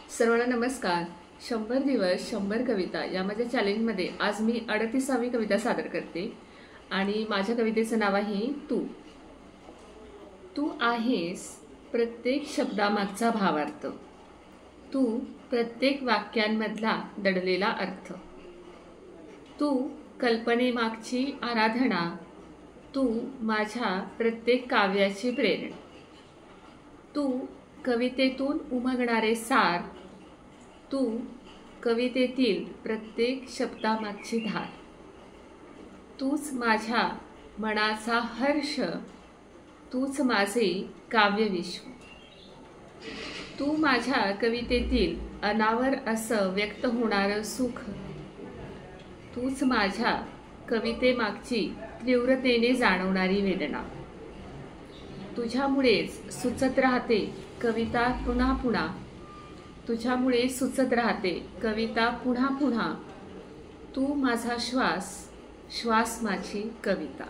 सर्वांना नमस्कार। 100 दिवस 100 कविता या माझ्या चॅलेंजमध्ये आज मी 38वी कविता सादर करते आणि माझ्या कवितेचं नाव आहे तू। तू आहेस प्रत्येक शब्दामागचा भावार्थ, तू प्रत्येक वाक्यांमधला दडलेला अर्थ, तू कल्पनेमागची आराधना, तू माझ्या प्रत्येक काव्याची प्रेरणा, तू कवितेतून उमगणारे सार, तू कवितेतील प्रत्येक शब्दामागची धार, तूच माझ्या मनाचा हर्ष, तूच माझे काव्यविश्व, तू माझ्या कवितेतील अनावर असं व्यक्त होणारं सुख, तूच माझ्या कवितेमागची तीव्रतेने जाणवणारी वेदना, तुझ्यामुळेच सुचत राहते कविता पुन्हा पुन्हा, तुझ्यामुळे सुचत राहते कविता पुन्हा पुन्हा, तू माझा श्वास, श्वास माझी कविता।